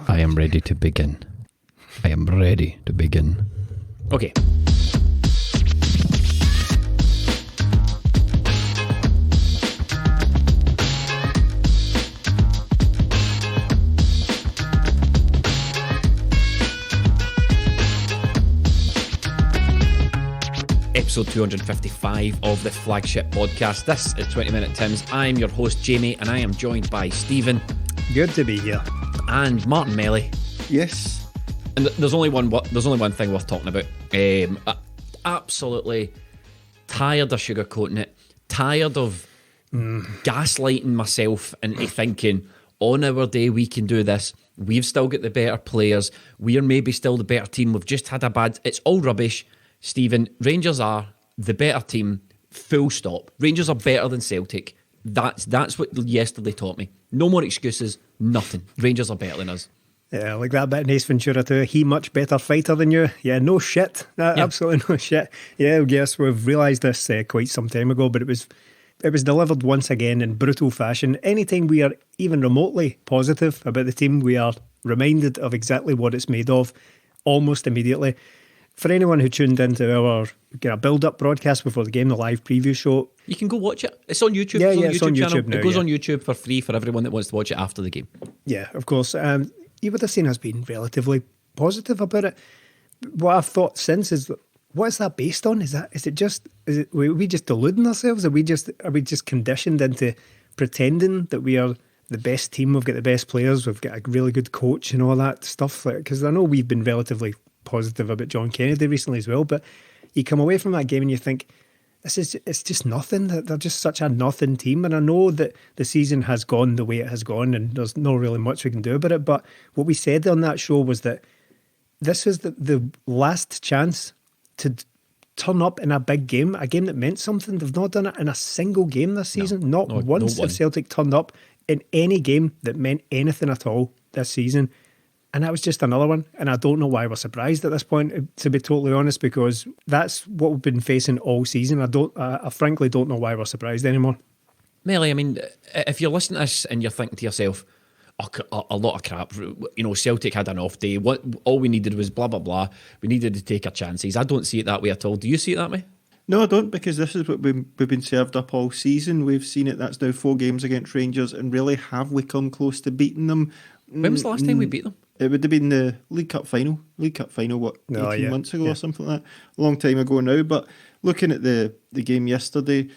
I am ready to begin. I am ready to begin. Okay. Episode 255 of the Flagship podcast. This is 20 Minute Tims. I'm your host, Jamie, and I am joined by Stephen. Good to be here. And Martin Melly. Yes. And there's only one thing worth talking about. Absolutely tired of sugarcoating it. Tired of gaslighting myself into thinking, on our day we can do this. We've still got the better players. We're maybe still the better team. We've just had a bad... It's all rubbish. Stephen, Rangers are the better team, full stop. Rangers are better than Celtic. That's what yesterday taught me. No more excuses, nothing. Rangers are better than us. Yeah, like that bit in Ace Ventura too. He much better fighter than you. Yeah, no shit. Absolutely no shit. Yeah, yes, we've realised this quite some time ago, but it was delivered once again in brutal fashion. Anytime we are even remotely positive about the team, we are reminded of exactly what it's made of almost immediately. For anyone who tuned into our build-up broadcast before the game, the live preview show, you can go watch it. It's on YouTube. It's on YouTube now. It goes on YouTube for free for everyone that wants to watch it after the game. Yeah, of course. You would have seen us being relatively positive about it. What I've thought since is, what is that based on? Are we just deluding ourselves? Are we just conditioned into pretending that we are the best team? We've got the best players. We've got a really good coach and all that stuff. Because I know we've been relatively positive about John Kennedy recently as well, but you come away from that game and you think it's just nothing. They're just such a nothing team. And I know that the season has gone the way it has gone and there's not really much we can do about it, but what we said on that show was that this was the last chance to turn up in a big game, a game that meant something. They've not done it in a single game this season. Not once have Celtic turned up in any game that meant anything at all this season. And that was just another one. And I don't know why we're surprised at this point, to be totally honest, because that's what we've been facing all season. I frankly don't know why we're surprised anymore. Melly, I mean, if you're listening to this and you're thinking to yourself, a lot of crap, Celtic had an off day. All we needed was blah, blah, blah. We needed to take our chances. I don't see it that way at all. Do you see it that way? No, I don't, because this is what we've been served up all season. We've seen it. That's now 4 games against Rangers, and really, have we come close to beating them? When was the last time we beat them? It would have been the League Cup final, 18 months ago or something like that. A long time ago now. But looking at the game yesterday,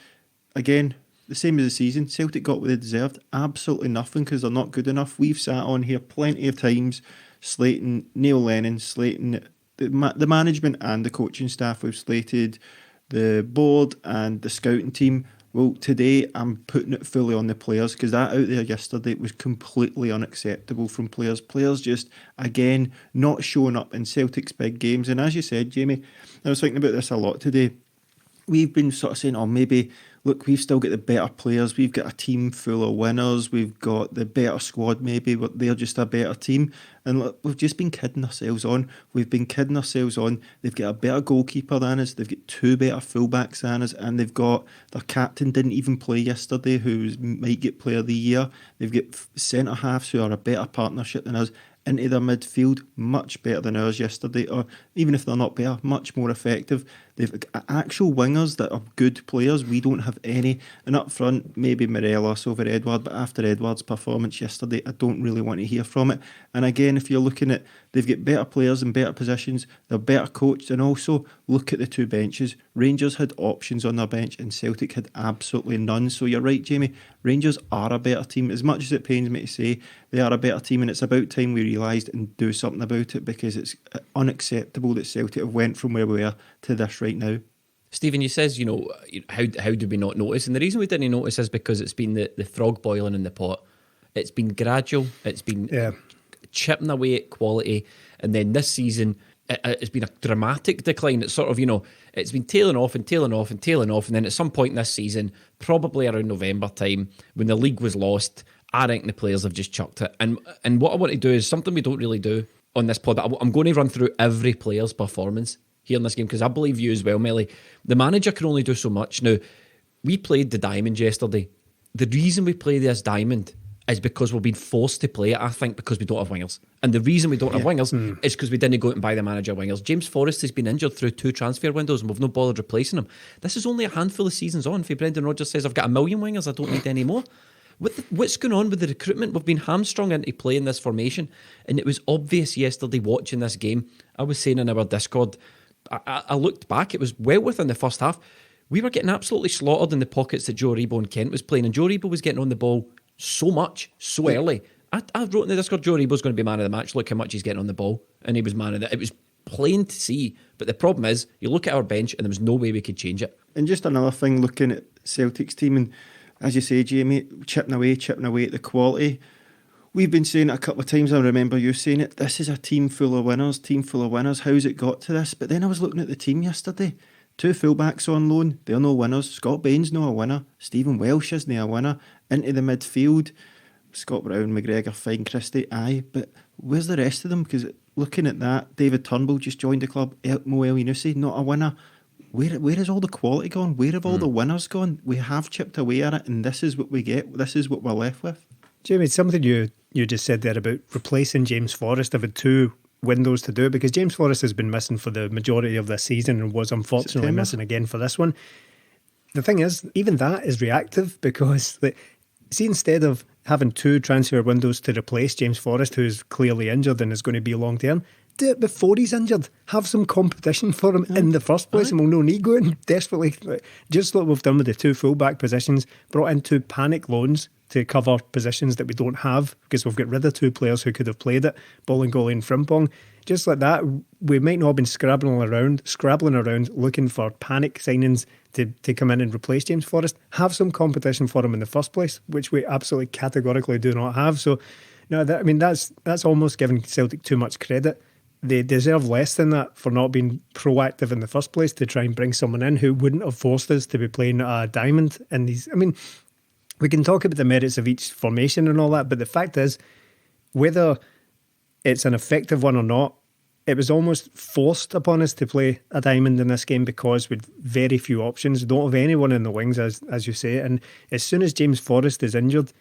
again, the same as the season, Celtic got what they deserved. Absolutely nothing, because they're not good enough. We've sat on here plenty of times slating Neil Lennon, slating the management and the coaching staff. We've slated the board and the scouting team. Well, today I'm putting it fully on the players, because that out there yesterday was completely unacceptable from players. Players just, again, not showing up in Celtic's big games. And as you said, Jamie, I was thinking about this a lot today. We've been sort of saying, maybe, look, we've still got the better players. We've got a team full of winners. We've got the better squad, maybe, but they're just a better team. And look, we've just been kidding ourselves on. They've got a better goalkeeper than us. They've got 2 better fullbacks than us. And they've got, their captain didn't even play yesterday, who might get player of the year. They've got centre-halves who are a better partnership than us. Into their midfield, much better than ours yesterday, or even if they're not better, much more effective. They've got actual wingers that are good players. We don't have any. And up front, maybe Morelos over Edouard, but after Edouard's performance yesterday, I don't really want to hear from it. And again, if you're looking at, they've got better players in better positions, they're better coached, and also look at the 2 benches. Rangers had options on their bench and Celtic had absolutely none. So you're right, Jamie, Rangers are a better team. As much as it pains me to say, they are a better team, and it's about time we realised and do something about it, because it's unacceptable that Celtic have went from where we are to this right now. Stephen, you says, how did we not notice? And the reason we didn't notice is because it's been the frog boiling in the pot. It's been gradual. It's been chipping away at quality. And then this season, it's been a dramatic decline. It's sort of, it's been tailing off. And then at some point this season, probably around November time, when the league was lost, I think the players have just chucked it. And what I want to do is something we don't really do on this pod. I'm going to run through every player's performance here in this game, because I believe you as well, Melly. The manager can only do so much. Now, we played the Diamond yesterday. The reason we played this Diamond is because we've been forced to play it, I think, because we don't have wingers. And the reason we don't have wingers is because we didn't go out and buy the manager wingers. James Forrest has been injured through 2 transfer windows and we've not bothered replacing him. This is only a handful of seasons on. If Brendan Rodgers says, I've got 1 million wingers, I don't need any more. What's going on with the recruitment? We've been hamstrung into playing this formation, and it was obvious yesterday watching this game. I was saying in our Discord, I looked back, it was well within the first half. We were getting absolutely slaughtered in the pockets that Joe Rebo and Kent was playing, and Joe Rebo was getting on the ball so much, so early. I wrote in the Discord, Joe Rebo's going to be man of the match. Look how much he's getting on the ball. And he was man of the... It was plain to see. But the problem is, you look at our bench and there was no way we could change it. And just another thing, looking at Celtic's team, and as you say, Jamie, chipping away at the quality. We've been saying it a couple of times. I remember you saying it. This is a team full of winners. How's it got to this? But then I was looking at the team yesterday. 2 fullbacks on loan. They're no winners. Scott Bain's no a winner. Stephen Welsh isn't a winner. Into the midfield, Scott Brown, McGregor, fine, Christie, aye. But where's the rest of them? Because looking at that, David Turnbull just joined the club. Mo Elyounoussi, not a winner. Where has all the quality gone? Where have all the winners gone? We have chipped away at it, and this is what we get. This is what we're left with. Jamie, something you just said there about replacing James Forrest. I've had 2 windows to do it because James Forrest has been missing for the majority of this season and was unfortunately missing again for this one. The thing is, even that is reactive because, see, instead of having 2 transfer windows to replace James Forrest, who's clearly injured and is going to be long term, do it before he's injured. Have some competition for him in the first place, and we'll no need going desperately. Just like we've done with the 2 fullback positions, brought in 2 panic loans to cover positions that we don't have because we've got rid of 2 players who could have played it, Bolingoli and Frimpong. Just like that, we might not have been scrabbling around looking for panic signings to come in and replace James Forrest. Have some competition for him in the first place, which we absolutely categorically do not have. So, no, that's almost giving Celtic too much credit. They deserve less than that for not being proactive in the first place to try and bring someone in who wouldn't have forced us to be playing a diamond in these. I mean, we can talk about the merits of each formation and all that, but the fact is, whether it's an effective one or not, it was almost forced upon us to play a diamond in this game because with very few options, don't have anyone in the wings, as you say, and as soon as James Forrest is injured,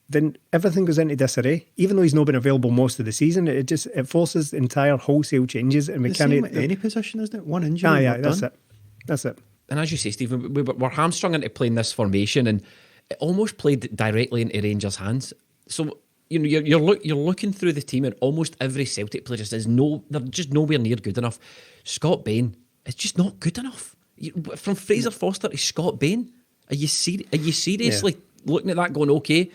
then everything goes into disarray. Even though he's not been available most of the season, it forces entire wholesale changes, and we can't. Same with any position, isn't it? One injury. That's it. And as you say, Stephen, we're hamstrung into playing this formation, and it almost played directly into Rangers' hands. So you're looking through the team, and almost every Celtic player just they're just nowhere near good enough. Scott Bain is just not good enough. From Fraser Foster to Scott Bain, are you seriously looking at that going okay?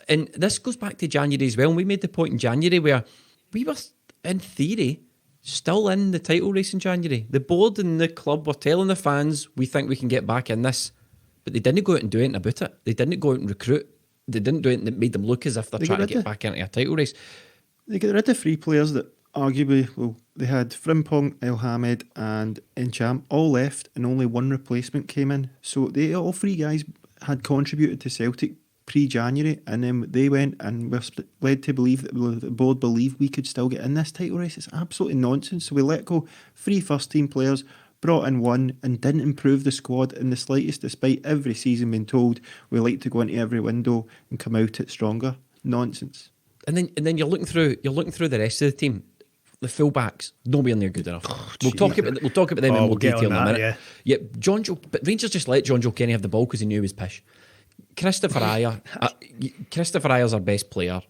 And this goes back to January as well. And we made the point in January where we were, in theory, still in the title race in January. The board and the club were telling the fans, we think we can get back in this. But they didn't go out and do anything about it. They didn't go out and recruit. They didn't do anything that made them look as if they're trying to get back into a title race. They got rid of 3 players that arguably, they had Frimpong, Elhamed and Encham all left, and only 1 replacement came in. So all 3 guys had contributed to Celtic pre-January, and then they went and were led to believe that the board believed we could still get in this title race. It's absolutely nonsense. So we let go 3 first-team players, brought in 1, and didn't improve the squad in the slightest, despite every season being told we like to go into every window and come out it stronger. Nonsense. And then you're looking through the rest of the team. The fullbacks, nowhere near good enough. We'll talk about them in more detail in a minute. Yeah, but Rangers just let John Joe Kenny have the ball because he knew he was pish. Christopher Ayer's our best player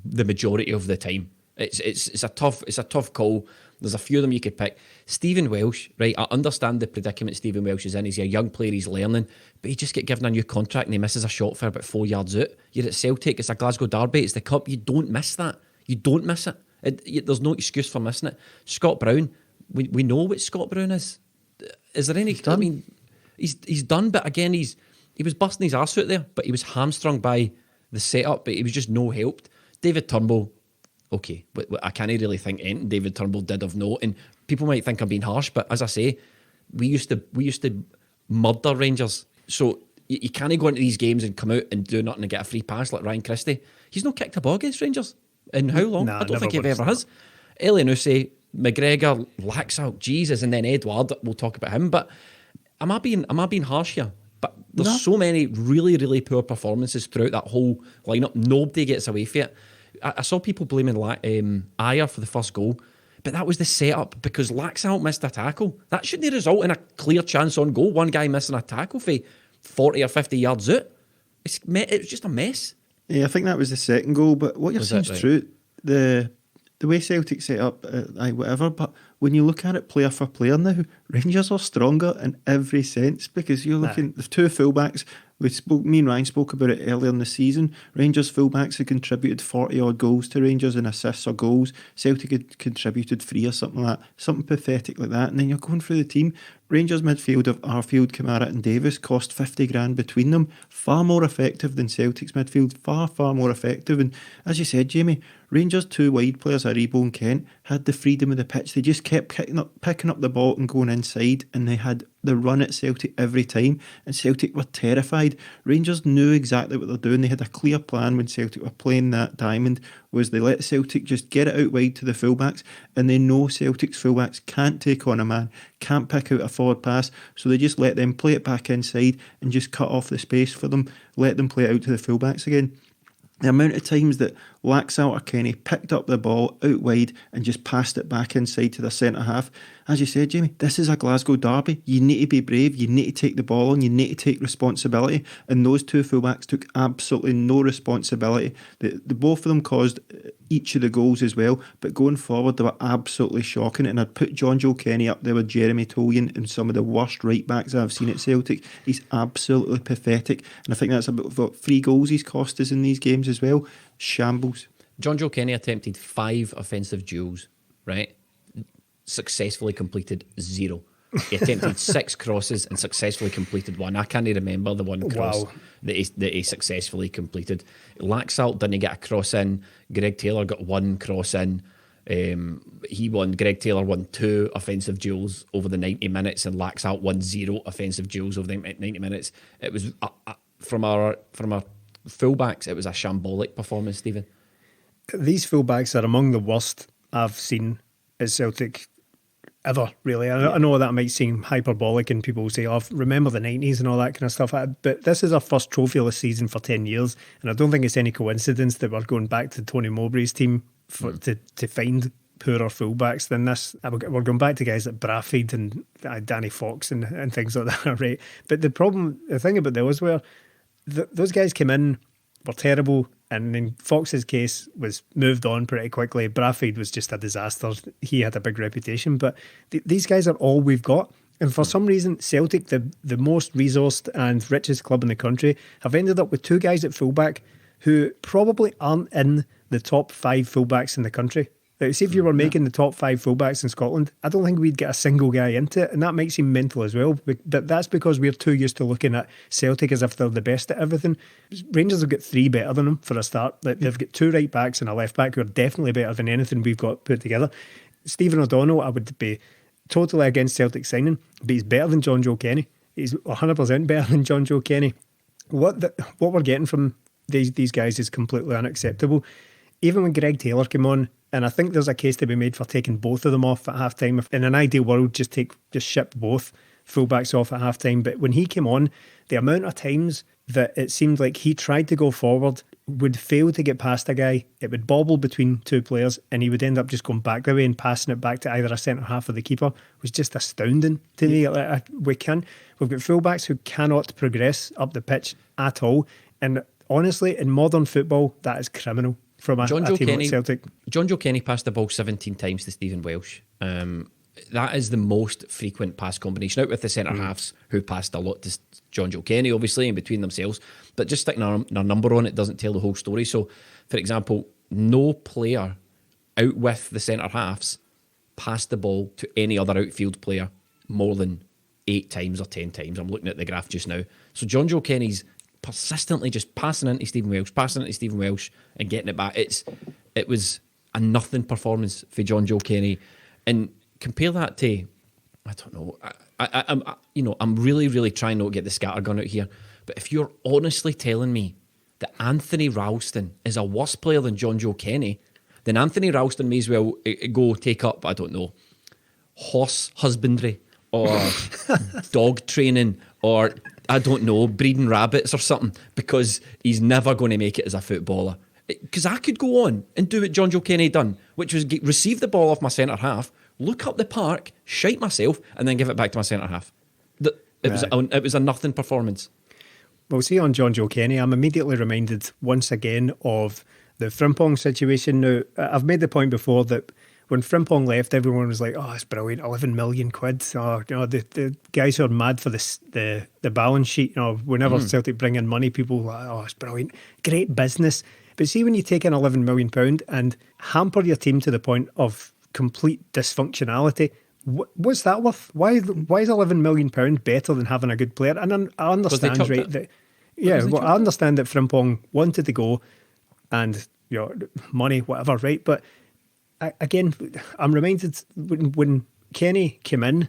the majority of the time. It's a tough call. There's a few of them you could pick. Stephen Welsh, right? I understand the predicament Stephen Welsh is in. He's a young player, he's learning, but he just get given a new contract and he misses a shot for about 4 yards out. You're at Celtic, it's a Glasgow derby, it's the cup. You don't miss that. You don't miss it. There's no excuse for missing it. Scott Brown, we know what Scott Brown is. Is there any? He's done. I mean, he's done, but again, he was busting his arse out there, but he was hamstrung by the setup, but he was just no helped. David Turnbull, okay, I can't really think anything David Turnbull did of note, and people might think I'm being harsh, but as I say, we used to murder Rangers, so you can't go into these games and come out and do nothing and get a free pass like Ryan Christie. He's not kicked a ball against Rangers in how long? I don't think he ever has. Elyounoussi, McGregor, Laxalt, Jesus, and then Edouard, we'll talk about him, but am I being harsh here? But there's so many really, really poor performances throughout that whole lineup. Nobody gets away from it. I saw people blaming Ayer for the first goal, but that was the setup because Laxalt missed a tackle. That shouldn't result in a clear chance on goal. One guy missing a tackle for 40 or 50 yards out. It was just a mess. Yeah, I think that was the second goal, but what you're saying is true. The way Celtic set up, whatever, but when you look at it player for player now, Rangers are stronger in every sense because you're looking, the two fullbacks, me and Ryan spoke about it earlier in the season. Rangers fullbacks had contributed 40 odd goals to Rangers in assists or goals. Celtic had contributed 3 or something like that, something pathetic like that. And then you're going through the team. Rangers midfield of Arfield, Kamara and Davis cost 50 grand between them. Far more effective than Celtic's midfield. Far, far more effective. And as you said, Jamie, Rangers' two wide players, Aribo and Kent, had the freedom of the pitch. They just kept picking up the ball and going inside, and they had the run at Celtic every time, and Celtic were terrified. Rangers knew exactly what they're doing. They had a clear plan when Celtic were playing that diamond, was they let Celtic just get it out wide to the fullbacks, and they know Celtic's fullbacks can't take on a man, can't pick out a forward pass, so they just let them play it back inside and just cut off the space for them, let them play it out to the fullbacks again. The amount of times that Laxalt or Kenny picked up the ball out wide and just passed it back inside to the centre half. As you said, Jamie, this is a Glasgow derby. You need to be brave, you need to take the ball on, you need to take responsibility. And those two fullbacks took absolutely no responsibility. The both of them caused each of the goals as well, but going forward they were absolutely shocking. And I'd put John Joe Kenny up there with Jeremy Tollian and some of the worst right backs I've seen at Celtic. He's absolutely pathetic, and I think that's about 3 goals he's cost us in these games as well. Shambles. John Joe Kenny attempted 5 offensive duels, right? Successfully completed 0. He attempted 6 crosses and successfully completed 1. I can't remember the one cross that he successfully completed. Laxalt didn't get a cross in. Greg Taylor got 1 cross in. Greg Taylor won 2 offensive duels over the 90 minutes, and Laxalt won 0 offensive duels over the 90 minutes. It was from our fullbacks, it was a shambolic performance, Stephen. These fullbacks are among the worst I've seen at Celtic ever, really. I know that might seem hyperbolic and people will say, oh, remember the 90s and all that kind of stuff, but this is our first trophyless season for 10 years, and I don't think it's any coincidence that we're going back to Tony Mowbray's team to find poorer fullbacks than this. We're going back to guys like Brafford and Danny Fox and things like that, right? But the thing about those were, those guys came in, were terrible, and in Fox's case was moved on pretty quickly. Brafford was just a disaster. He had a big reputation, but these guys are all we've got. And for some reason, Celtic, the most resourced and richest club in the country, have ended up with 2 guys at fullback who probably aren't in the top 5 fullbacks in the country. Like, see, if you were making the top 5 fullbacks in Scotland, I don't think we'd get a single guy into it, and that makes him mental as well. But that's because we're too used to looking at Celtic as if they're the best at everything. Rangers have got 3 better than them for a start. They've got 2 right backs and a left back who are definitely better than anything we've got put together. Stephen O'Donnell, I would be totally against Celtic signing, but he's better than John Joe Kenny. He's 100% better than John Joe Kenny. What we're getting from these guys is completely unacceptable. Even when Greg Taylor came on, and I think there's a case to be made for taking both of them off at half-time. If in an ideal world, just ship both fullbacks off at half-time. But when he came on, the amount of times that it seemed like he tried to go forward, would fail to get past a guy, it would bobble between 2 players, and he would end up just going back the way and passing it back to either a centre-half or the keeper, was just astounding to me. We've got fullbacks who cannot progress up the pitch at all. And honestly, in modern football, that is criminal. From a team like Celtic. John Joe Kenny passed the ball 17 times to Stephen Welsh. That is the most frequent pass combination, out with the centre-halves who passed a lot to John Joe Kenny, obviously, in between themselves. But just sticking our number on it doesn't tell the whole story. So, for example, no player out with the centre-halves passed the ball to any other outfield player more than 8 times or 10 times. I'm looking at the graph just now. So John Joe Kenny's persistently just passing into Stephen Welsh and getting it back. It was a nothing performance for John Joe Kenny. And compare that to, I don't know, I'm really, really trying not to get the scattergun out here, but if you're honestly telling me that Anthony Ralston is a worse player than John Joe Kenny, then Anthony Ralston may as well go take up, I don't know, horse husbandry or dog training or I don't know, breeding rabbits or something, because he's never going to make it as a footballer. Because I could go on and do what John Joe Kenny done, which was receive the ball off my centre half, look up the park, shite myself, and then give it back to my centre half. It was a nothing performance. Well, see, on John Joe Kenny, I'm immediately reminded once again of the Frimpong situation. Now, I've made the point before that when Frimpong left, everyone was like, "Oh, it's brilliant, 11 million quid." Oh, the guys who are mad for the balance sheet. Whenever Celtic bring in money, people are like, "Oh, it's brilliant, great business." But see, when you take in £11 million and hamper your team to the point of complete dysfunctionality, what's that worth? Why is £11 million better than having a good player? And I understand, right? That I understand that Frimpong wanted to go, and money, whatever, right? But again, I'm reminded when Kenny came in,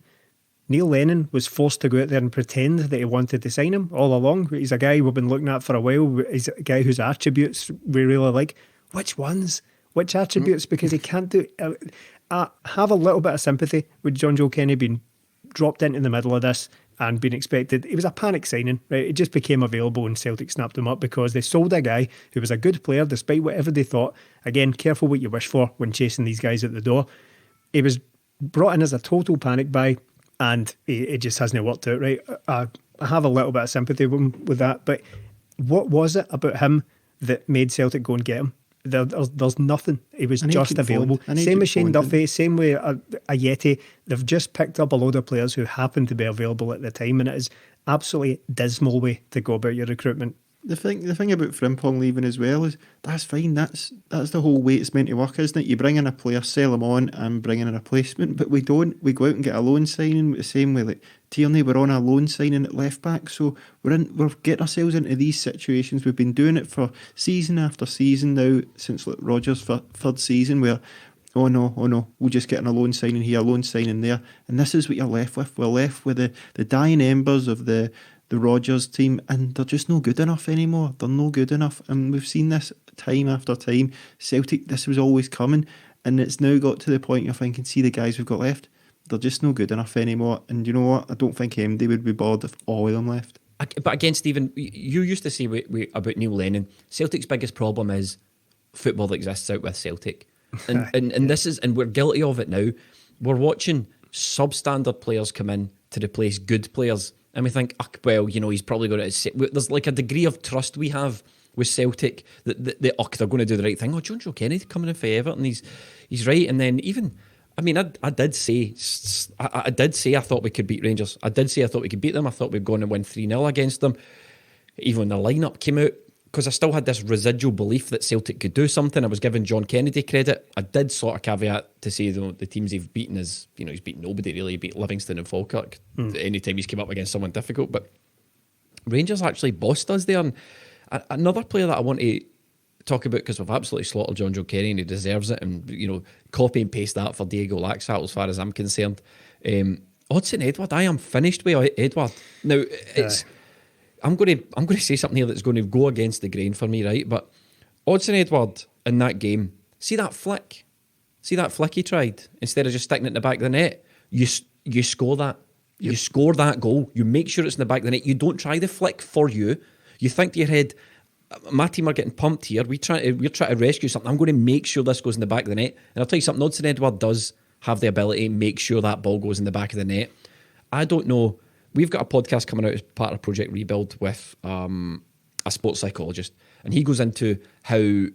Neil Lennon was forced to go out there and pretend that he wanted to sign him all along. He's a guy we've been looking at for a while. He's a guy whose attributes we really like. Which ones? Which attributes? Because he can't do... I have a little bit of sympathy with John Joe Kenny being dropped into the middle of this and being expected. It was a panic signing, right? It just became available and Celtic snapped him up because they sold a guy who was a good player despite whatever they thought. Again, careful what you wish for when chasing these guys at the door. He was brought in as a total panic buy, and it just hasn't worked out, right? I have a little bit of sympathy with that, but what was it about him that made Celtic go and get him? There's nothing. He was just available. Same with Shane Duffy, same with Ayeti. They've just picked up a load of players who happened to be available at the time, and it is absolutely dismal way to go about your recruitment. The thing about Frimpong leaving as well is that's fine. That's the whole way it's meant to work, isn't it? You bring in a player, sell him on, and bring in a replacement. But we don't. We go out and get a loan signing the same way. Like Tierney, we're on a loan signing at left back, so we're getting ourselves into these situations. We've been doing it for season after season now since Rodgers' third season, where oh no, we're just getting a loan signing here, a loan signing there, and this is what you're left with. We're left with the dying embers of the Rodgers team, and they're just no good enough anymore. They're no good enough, and we've seen this time after time. Celtic, this was always coming, and it's now got to the point you're thinking, see the guys we've got left, they're just no good enough anymore. And you know what? I don't think MD would be bored if all of them left. But again, Stephen, you used to say about Neil Lennon, Celtic's biggest problem is football that exists out with Celtic, and this is, and we're guilty of it now. We're watching substandard players come in to replace good players. And we think, he's probably going to... There's like a degree of trust we have with Celtic that they're going to do the right thing. Oh, John Joe Kenny coming in for Everton, he's right. And then even... I did say I thought we could beat Rangers. I did say I thought we could beat them. I thought we'd go on and win 3-0 against them. Even when the lineup came out, because I still had this residual belief that Celtic could do something. I was giving John Kennedy credit. I did sort of caveat to say the teams he's beaten is, he's beaten nobody really. He beat Livingston and Falkirk anytime he's come up against someone difficult. But Rangers actually bossed us there. And another player that I want to talk about, because we've absolutely slaughtered John Joe Kenny and he deserves it, and copy and paste that for Diego Laxalt as far as I'm concerned. Odsonne Edouard, I am finished with Edouard. Now I'm going to say something here that's going to go against the grain for me, right? But Odsonne Edouard in that game, see that flick he tried instead of just sticking it in the back of the net. You score that. Yep. You score that goal. You make sure it's in the back of the net. You don't try the flick for you. You think to your head, my team are getting pumped here. We're trying to rescue something. I'm going to make sure this goes in the back of the net. And I'll tell you something, Odsonne Edouard does have the ability to make sure that ball goes in the back of the net. I don't know. We've got a podcast coming out as part of Project Rebuild with a sports psychologist, and he goes into how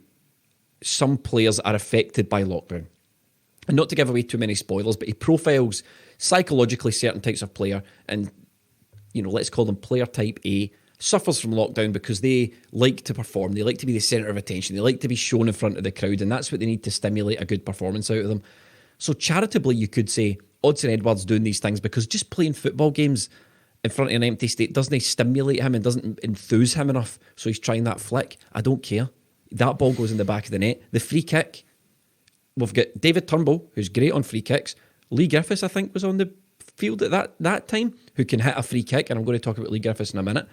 some players are affected by lockdown. And not to give away too many spoilers, but he profiles psychologically certain types of player, and let's call them player type A, suffers from lockdown because they like to perform, they like to be the centre of attention, they like to be shown in front of the crowd, and that's what they need to stimulate a good performance out of them. So charitably, you could say Odsonne Edouard's doing these things because just playing football games in front of an empty state doesn't stimulate him and doesn't enthuse him enough, so he's trying that flick. I don't care. That ball goes in the back of the net. The free kick, we've got David Turnbull, who's great on free kicks. Leigh Griffiths, I think, was on the field at that time, who can hit a free kick, and I'm going to talk about Leigh Griffiths in a minute.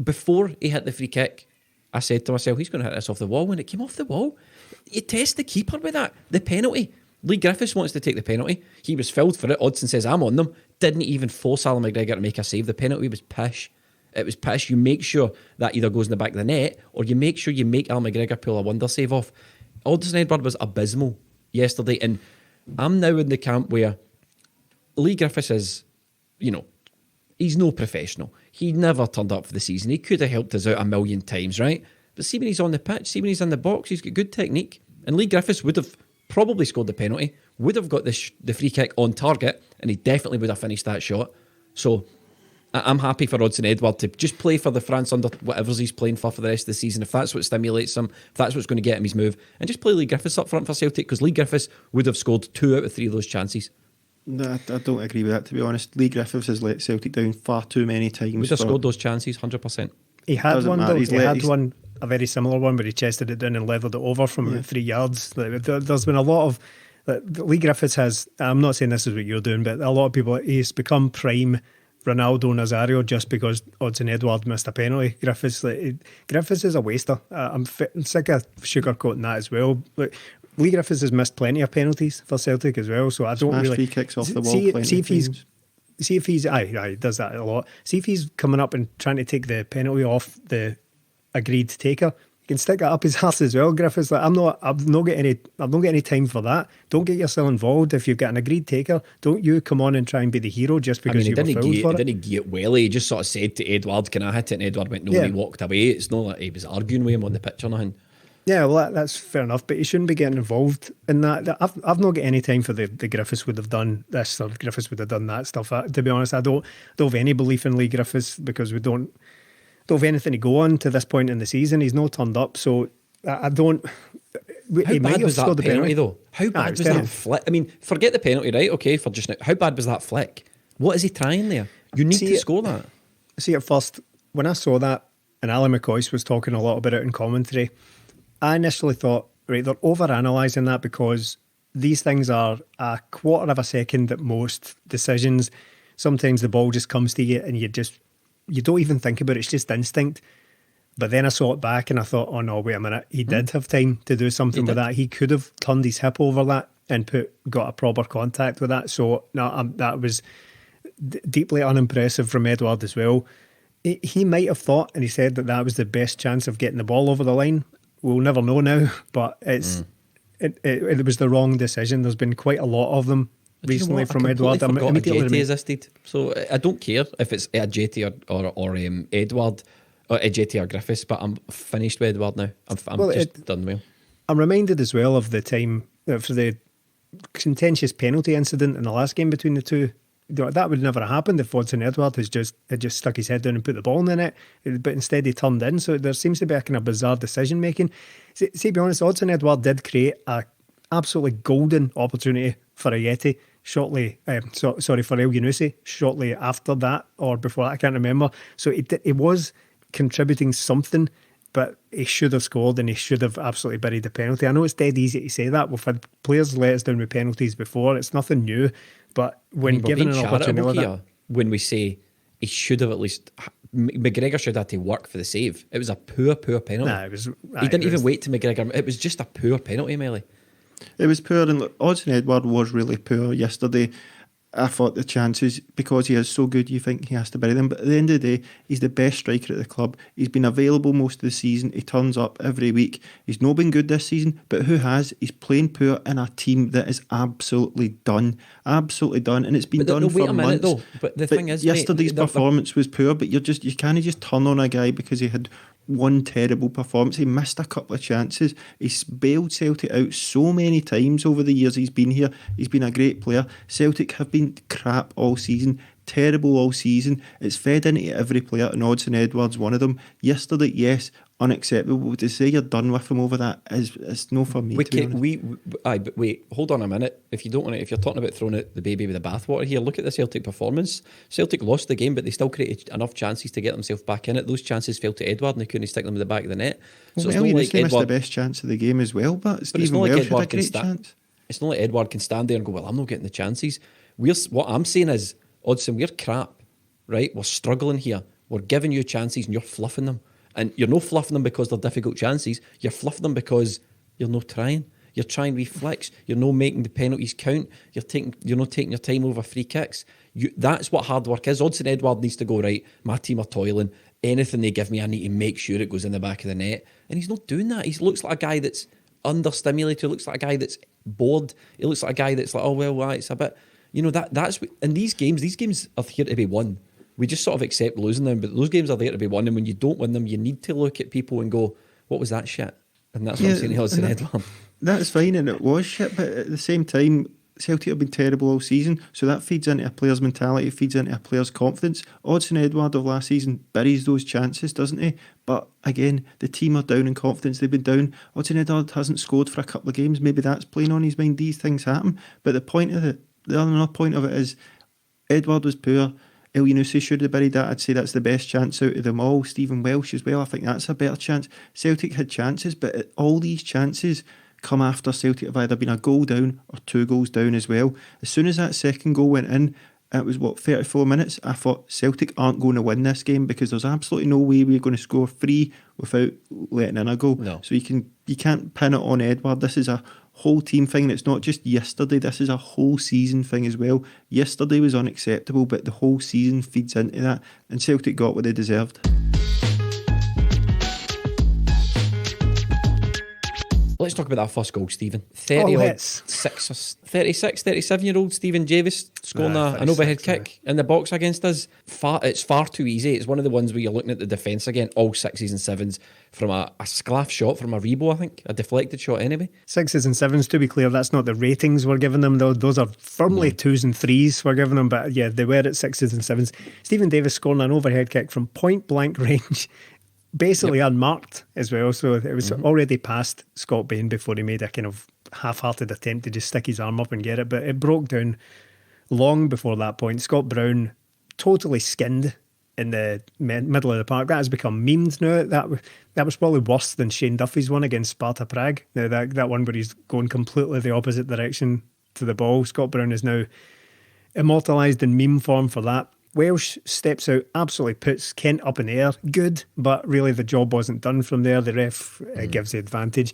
Before he hit the free kick, I said to myself, he's going to hit this off the wall. When it came off the wall, you test the keeper with that. The penalty. Leigh Griffiths wants to take the penalty. He was filled for it. Odsonne says, I'm on them. Didn't even force Alan McGregor to make a save. The penalty was pish. It was pish. You make sure that either goes in the back of the net, or you make sure you make Al McGregor pull a wonder save off. Odsonne Edouard was abysmal yesterday, and I'm now in the camp where Leigh Griffiths is, he's no professional. He never turned up for the season. He could have helped us out a million times, right? But see when he's on the pitch, see when he's in the box, he's got good technique. And Leigh Griffiths would have probably scored the penalty, would have got the free kick on target, and he definitely would have finished that shot. So I'm happy for Odsonne Edouard to just play for the France under whatever he's playing for the rest of the season, if that's what stimulates him, if that's what's going to get him his move, and just play Leigh Griffiths up front for Celtic, because Leigh Griffiths would have scored 2 out of 3 of those chances. No, I don't agree with that, to be honest. Leigh Griffiths has let Celtic down far too many times. Would have scored those chances, 100%. He had one, though. He had one, a very similar one, where he chested it down and levelled it over from about 3 yards. There's been a lot of... Leigh Griffiths has... I'm not saying this is what you're doing, but a lot of people... He's become prime Ronaldo Nazario just because Odsonne Edouard missed a penalty. Griffiths is a waster. I'm sick of sugarcoating that as well. Leigh Griffiths has missed plenty of penalties for Celtic as well, so I don't really... free kicks off the wall. See if he's he does that a lot. See if he's coming up and trying to take the penalty off the agreed taker. You can stick it up his ass as well, Griffiths. I've not got any time for that. Don't get yourself involved if you've got an agreed taker. Don't you come on and try and be the hero just because you were fouled for it. He didn't get well. He just sort of said to Edouard, "Can I hit it?" And Edouard went no, and he walked away. It's not like he was arguing with him on the pitch or nothing. Yeah, well, that's fair enough, but he shouldn't be getting involved in that. I've not got any time for the Griffiths would have done this or Griffiths would have done that stuff. To be honest, I don't have any belief in Leigh Griffiths because we don't have anything to go on to this point in the season. He's not turned up, so I don't... How bad was that penalty, though? How bad was that flick? I mean, forget the penalty, right? Okay, for just now. How bad was that flick? What is he trying there? You need to score that. See, at first, when I saw that, and Alan McCoy was talking a lot about it in commentary, I initially thought, right, they're over-analysing that because these things are a quarter of a second at most decisions. Sometimes the ball just comes to you and you don't even think about it, it's just instinct. But then I saw it back and I thought, oh no, wait a minute, he did have time to do something with that. He could have turned his hip over that and got a proper contact with that. So no, that was deeply unimpressive from Edouard as well. He might have thought, and he said that was the best chance of getting the ball over the line. We'll never know now, but it was the wrong decision. There's been quite a lot of them recently from Edouard. Ajeti existed, so I don't care if it's Ajeti or Edouard or Ajeti or Griffiths, but I'm finished with Edouard now. I'm just done with him. I'm reminded as well of the time for the contentious penalty incident in the last game between the two. That would never have happened if Odsonne Edouard had just stuck his head down and put the ball in the net, but instead he turned in. So there seems to be a kind of bizarre decision making. See, to be honest, Odsonne Edouard did create a absolutely golden opportunity for Ajeti shortly. For El Yunusi shortly after that or before that, I can't remember. So it was contributing something, but he should have scored and he should have absolutely buried the penalty. I know it's dead easy to say that. We've had players let us down with penalties before. It's nothing new. But when given an opportunity like that, when we say he should have at least... McGregor should have had to work for the save. It was a poor penalty. He didn't even wait to McGregor. It was just a poor penalty, Melly. It was poor, and Odsonne Edouard was really poor yesterday. I thought the chances, because he is so good, you think he has to bury them. But at the end of the day, he's the best striker at the club. He's been available most of the season. He turns up every week. He's not been good this season, but who has? He's playing poor in a team that is absolutely done. Absolutely done. And it's been done for months. Though. But the thing is, yesterday's performance was poor, but you can't just turn on a guy because he had one terrible performance. He missed a couple of chances. He's bailed Celtic out so many times over the years he's been here. He's been a great player. Celtic have been crap all season, terrible all season. It's fed into every player, and Odsonne Edouard's one of them. Yesterday, yes, unacceptable. To say you're done with him over that is no for me. But wait, hold on a minute. If you don't want to, if you're talking about throwing out the baby with the bathwater here, look at the Celtic performance. Celtic lost the game, but they still created enough chances to get themselves back in it. Those chances fell to Edouard, and they couldn't stick them in the back of the net. So it's not like Edouard missed the best chance of the game as well, but Stephen Welsh had a great chance. It's not like Edouard can stand there and go, well, I'm not getting the chances. What I'm saying is, Odsonne, we're crap, right? We're struggling here. We're giving you chances and you're fluffing them. And you're not fluffing them because they're difficult chances. You're fluffing them because you're not trying. You're trying reflex. You're not making the penalties count. You're not taking your time over free kicks. That's what hard work is. Odsonne Edouard needs to go, right, my team are toiling. anything they give me, I need to make sure it goes in the back of the net. And he's not doing that. He looks like a guy that's understimulated. He looks like a guy that's bored. He looks like a guy that's like, oh, well, it's a bit... that's... And these games are here to be won. We just sort of accept losing them, but those games are there to be won. And when you don't win them, you need to look at people and go, what was that shit? And that's what I'm saying to Odsonne Edouard. That's fine, and it was shit, but at the same time, Celtic have been terrible all season, so that feeds into a player's mentality, feeds into a player's confidence. Odsonne Edouard of last season buries those chances, doesn't he? But again, the team are down in confidence. They've been down. Odsonne Edouard hasn't scored for a couple of games. Maybe that's playing on his mind. These things happen. But the other point of it is, Edouard was poor. Elyounoussi should have buried that. I'd say that's the best chance out of them all. Stephen Welsh as well. I think that's a better chance. Celtic had chances, but all these chances come after Celtic have either been a goal down or 2 goals down as well. As soon as that second goal went in, it was 34 minutes, I thought Celtic aren't going to win this game because there's absolutely no way we're going to score 3 without letting in a goal. No. So you can't pin it on Edouard. This is a whole team thing. It's not just yesterday, this is a whole season thing as well. Yesterday was unacceptable, but the whole season feeds into that, and Celtic got what they deserved. Let's talk about that first goal, Stephen. 36, 37-year-old Stephen Davis scoring an overhead kick in the box against us. It's far too easy. It's one of the ones where you're looking at the defence again, all 6s and 7s, from a sclaff shot from a Rebo, I think. A deflected shot anyway. 6s and 7s, to be clear, that's not the ratings we're giving them, though. Those are firmly 2s and 3s we're giving them, but yeah, they were at 6s and 7s. Stephen Davis scoring an overhead kick from point blank range. Basically unmarked as well, so it was already past Scott Bain before he made a kind of half-hearted attempt to just stick his arm up and get it, but it broke down long before that point. Scott Brown totally skinned in the middle of the park. That has become memed now. That was probably worse than Shane Duffy's one against Sparta Prague. Now that one where he's going completely the opposite direction to the ball. Scott Brown is now immortalised in meme form for that. Welsh steps out, absolutely puts Kent up in the air. Good, but really the job wasn't done from there. The ref gives the advantage.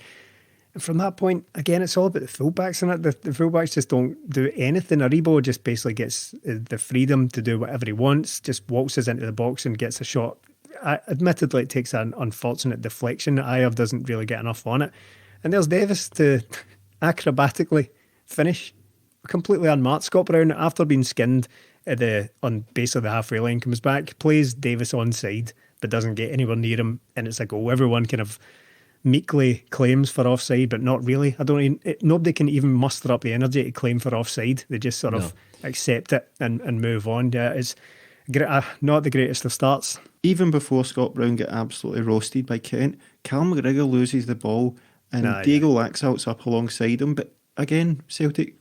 And from that point, again, it's all about the fullbacks in it. The fullbacks just don't do anything. Aribo just basically gets the freedom to do whatever he wants, just waltzes into the box and gets a shot. Admittedly, it takes an unfortunate deflection. Ayev doesn't really get enough on it. And there's Davis to acrobatically finish, completely unmarked. Scott Brown, after being skinned on base of the halfway line, comes back, plays Davis onside, but doesn't get anywhere near him, and it's a goal. Everyone kind of meekly claims for offside, but not really. Nobody can even muster up the energy to claim for offside. They just sort of accept it and move on. Yeah, it's not the greatest of starts. Even before Scott Brown got absolutely roasted by Kent, Cal McGregor loses the ball, and Diego Laxalt's up alongside him, but again,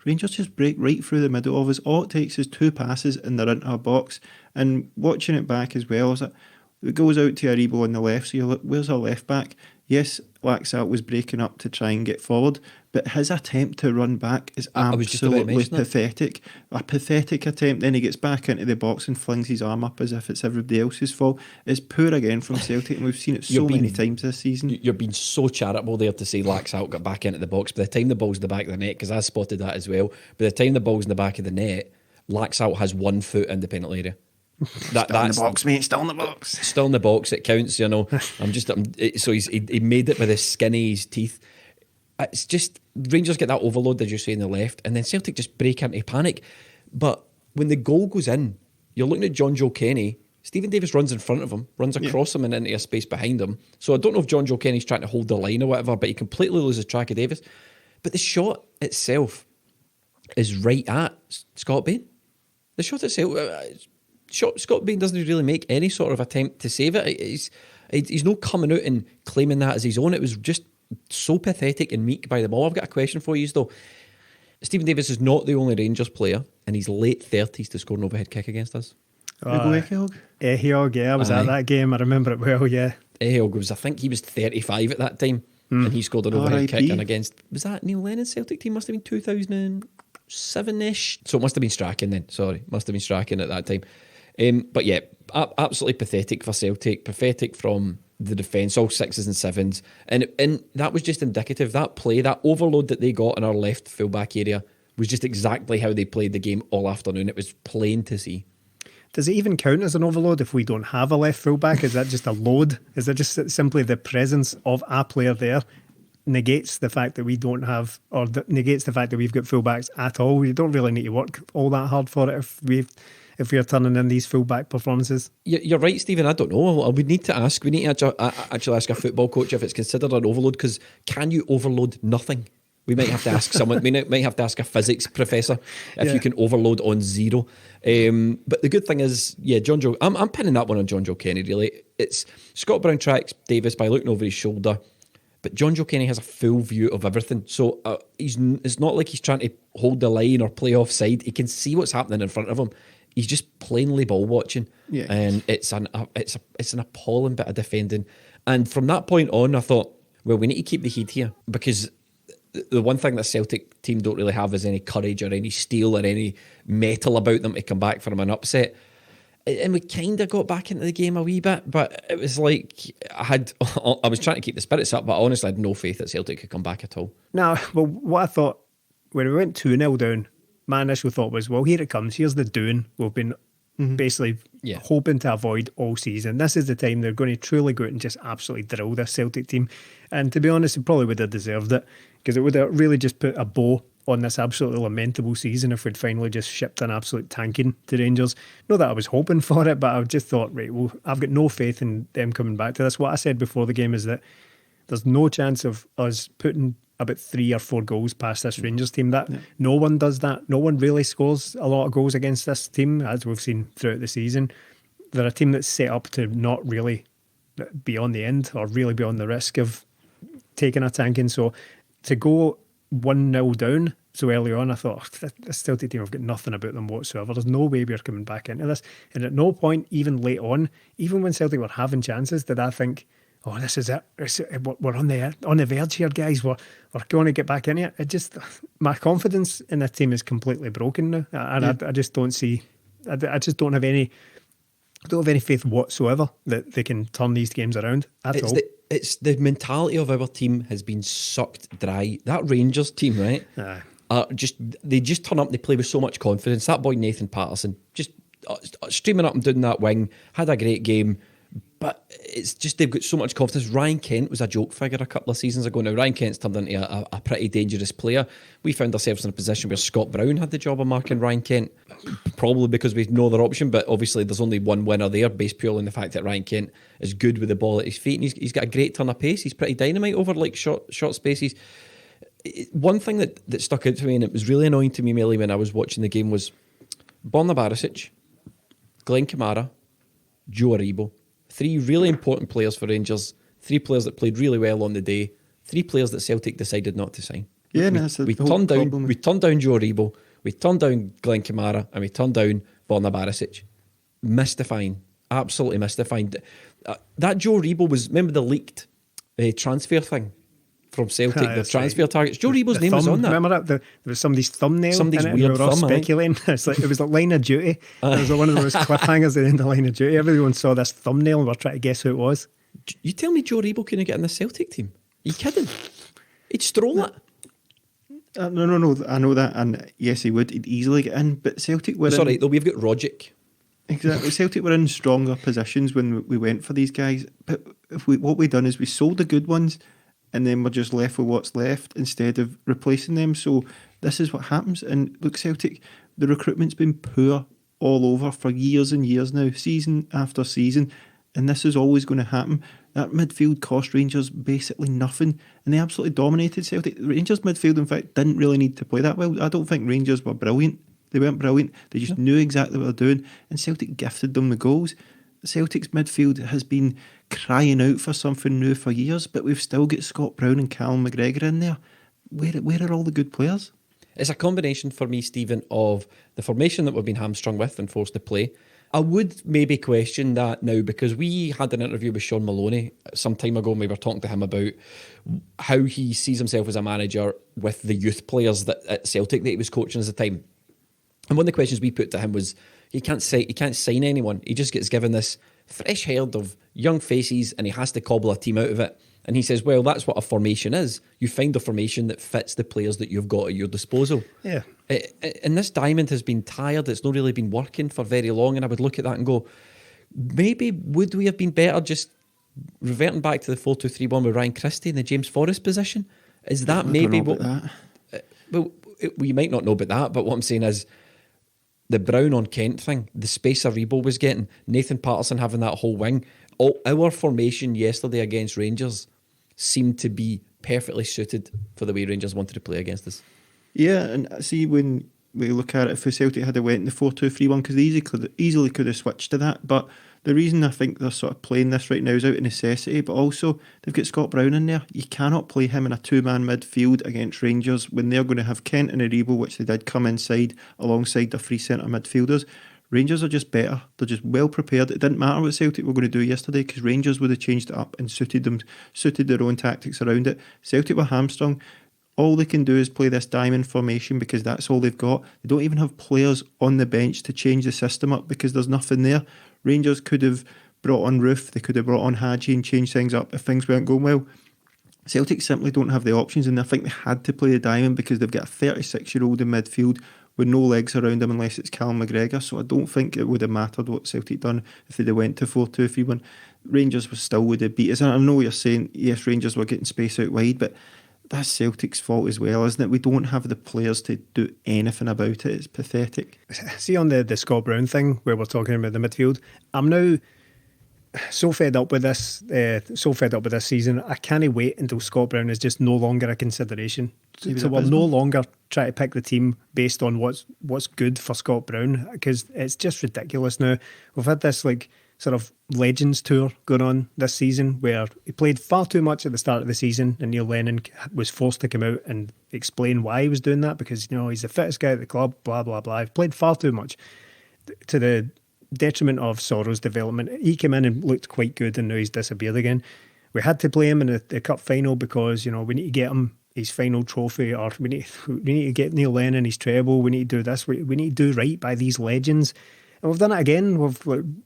Rangers just break right through the middle of us. All it takes is 2 passes and they're into our box. And watching it back as well, it goes out to Aribo on the left, so you look, where's our left back? Yes, Laxalt was breaking up to try and get forward, but his attempt to run back is absolutely pathetic. A pathetic attempt. Then he gets back into the box and flings his arm up as if it's everybody else's fault. It's poor again from Celtic, and we've seen it many times this season. You're being so charitable there to say Laxalt got back into the box. By the time the ball's in the back of the net, because I spotted that as well, by the time the ball's in the back of the net, Laxalt has 1 foot in the penalty area. Still in the box, mate. Still in the box. Still in the box. It counts, you know. So he made it with his skinny teeth. It's just Rangers get that overload, as you say, in the left, and then Celtic just break into panic. But when the goal goes in, you're looking at John Joe Kenny. Stephen Davis runs in front of him, runs across him and into a space behind him. So I don't know if John Joe Kenny's trying to hold the line or whatever, but he completely loses track of Davis. But the shot itself is right at Scott Bain. The shot itself... Scott Bain doesn't really make any sort of attempt to save it. He's not coming out and claiming that as his own. It was just so pathetic and meek by the ball. I've got a question for you, though. Stephen Davis is not the only Rangers player in his late 30s to score an overhead kick against us. Ehiogu, yeah, I was at that game. I remember it well, yeah. Ehiogu was, I think he was 35 at that time, and he scored an overhead kick. And against, was that Neil Lennon's Celtic team? Must have been 2007-ish. So it must have been Strachan then. Sorry, must have been Strachan at that time. But yeah, absolutely pathetic for Celtic, pathetic from the defence, all 6s and 7s. And that was just indicative. That play, that overload that they got in our left full-back area was just exactly how they played the game all afternoon. It was plain to see. does it even count as an overload if we don't have a left fullback? Is that just a load? Is that just simply the presence of a player there negates the fact that we don't have, or negates the fact that we've got fullbacks at all? We don't really need to work all that hard for it if we're turning in these fullback performances. You're right, Stephen. I don't know. We need to ask. We need to actually ask a football coach if it's considered an overload, because can you overload nothing? We might have to ask someone. We might have to ask a physics professor if you can overload on zero. But the good thing is, John Joe. I'm pinning that one on John Joe Kenny. Really, it's Scott Brown tracks Davis by looking over his shoulder, but John Joe Kenny has a full view of everything. So it's not like he's trying to hold the line or play offside. He can see what's happening in front of him. He's just plainly ball watching, and it's an appalling bit of defending. And from that point on, I thought, well, we need to keep the heat here, because the one thing that Celtic team don't really have is any courage or any steel or any metal about them to come back from an upset. And we kind of got back into the game a wee bit, but it was like I was trying to keep the spirits up, but I honestly had no faith that Celtic could come back at all. No, well, what I thought when we went 2-0 down, my initial thought was, well, here it comes. Here's the doing we've been basically hoping to avoid all season. This is the time they're going to truly go out and just absolutely drill this Celtic team. And to be honest, it probably would have deserved it, because it would have really just put a bow on this absolutely lamentable season if we'd finally just shipped an absolute tanking to Rangers. Not that I was hoping for it, but I just thought, right, well, I've got no faith in them coming back to this. What I said before the game is that there's no chance of us putting about 3 or 4 goals past this Rangers team. No one does that. No one really scores a lot of goals against this team, as we've seen throughout the season. They're a team that's set up to not really be on the end or really be on the risk of taking a tanking. So to go 1-0 down so early on, I thought, this Celtic team have got nothing about them whatsoever. There's no way we're coming back into this. And at no point, even late on, even when Celtic were having chances, did I think, oh, this is it. We're on the verge here, guys. We're going to get back in it. It just, my confidence in the team is completely broken now, and I just don't see. I just don't have any. I don't have any faith whatsoever that they can turn these games around at all. It's the mentality of our team has been sucked dry. That Rangers team, right? They just turn up and they play with so much confidence. That boy Nathan Patterson just streaming up and doing that wing, had a great game. But it's just they've got so much confidence. Ryan Kent was a joke figure a couple of seasons ago. Now, Ryan Kent's turned into a pretty dangerous player. We found ourselves in a position where Scott Brown had the job of marking Ryan Kent, probably because we've no other option. But obviously, there's only one winner there, based purely on the fact that Ryan Kent is good with the ball at his feet. And he's got a great turn of pace. He's pretty dynamite over like short spaces. One thing that stuck out to me, and it was really annoying to me, Melly, when I was watching the game, was Borna Barisic, Glenn Kamara, Joe Aribo. 3 really important players for Rangers, 3 players that played really well on the day, 3 players that Celtic decided not to sign. Yeah, we turned down Joe Aribo, we turned down Glenn Kamara, and we turned down Borna Barisic. Mystifying, absolutely mystifying. That Joe Aribo was, remember the leaked transfer thing from Celtic, the transfer targets. Joe Aribo's name was on that. Remember that? There was somebody's thumbnail. Somebody's in it, weird and we were all thumb. Speculating. It was like Line of Duty. It was one of those cliffhangers at the end of Line of Duty. Everyone saw this thumbnail and were trying to guess who it was. You tell me Joe Aribo couldn't get in the Celtic team? Are you kidding? He'd stroll it. No. I know that, and yes, he would. He'd easily get in. But Celtic were. It's all right though. We've got Rogic. Exactly. Celtic were in stronger positions when we went for these guys. But what we done is we sold the good ones, and then we're just left with what's left instead of replacing them. So this is what happens. And look, Celtic, the recruitment's been poor all over for years and years now, season after season, and this is always going to happen. That midfield cost Rangers basically nothing, and they absolutely dominated Celtic. Rangers midfield, in fact, didn't really need to play that well. I don't think Rangers were brilliant. They weren't brilliant. They just knew exactly what they're doing, and Celtic gifted them the goals. Celtic's midfield has been crying out for something new for years, but we've still got Scott Brown and Callum McGregor in there. Where are all the good players? It's a combination for me, Stephen, of the formation that we've been hamstrung with and forced to play. I would maybe question that now, because we had an interview with Sean Maloney some time ago, and we were talking to him about how he sees himself as a manager with the youth players that at Celtic that he was coaching at the time. And one of the questions we put to him was, he can't sign anyone. He just gets given this fresh herd of young faces, and he has to cobble a team out of it. And he says, well, that's what a formation is. You find a formation that fits the players that you've got at your disposal. Yeah. And this diamond has been tired. It's not really been working for very long. And I would look at that and go, maybe would we have been better just reverting back to the 4-2-3-1 with Ryan Christie in the James Forrest position? Is that maybe what... Well, we might not know about that, but what I'm saying is the Brown on Kent thing, the space Aribo was getting, Nathan Patterson having that whole wing, our formation yesterday against Rangers seemed to be perfectly suited for the way Rangers wanted to play against us. Yeah, and see, when we look at it, if Celtic had went in the 4-2-3-1, because they easily could have switched to that, but the reason I think they're sort of playing this right now is out of necessity, but also they've got Scott Brown in there. You cannot play him in a two-man midfield against Rangers when they're going to have Kent and Aribo, which they did come inside alongside their three centre midfielders. Rangers are just better. They're just well prepared. It didn't matter what Celtic were going to do yesterday because Rangers would have changed it up and suited their own tactics around it. Celtic were hamstrung. All they can do is play this diamond formation because that's all they've got. They don't even have players on the bench to change the system up because there's nothing there. Rangers could have brought on Roof, they could have brought on Hadji and changed things up if things weren't going well. Celtic simply don't have the options, and I think they had to play the diamond because they've got a 36-year-old in midfield with no legs around him unless it's Callum McGregor, so I don't think it would have mattered what Celtic done if they'd have went to 4-2-3-1. Rangers would have beat us, and I know you're saying, yes, Rangers were getting space out wide, but that's Celtic's fault as well, isn't it? We don't have the players to do anything about it. It's pathetic. See, on the Scott Brown thing, where we're talking about the midfield, I'm now so fed up with this season. I can't wait until Scott Brown is just no longer a consideration. So we'll no longer try to pick the team based on what's good for Scott Brown, because it's just ridiculous now. We've had this sort of Legends tour going on this season where he played far too much at the start of the season, and Neil Lennon was forced to come out and explain why he was doing that because he's the fittest guy at the club, blah blah blah. He played far too much to the detriment of Sorrow's development. He came in and looked quite good, and now he's disappeared again. We had to play him in the cup final because we need to get him his final trophy, or we need to get Neil Lennon his treble. We need to do this. We need to do right by these legends. And we've done it again.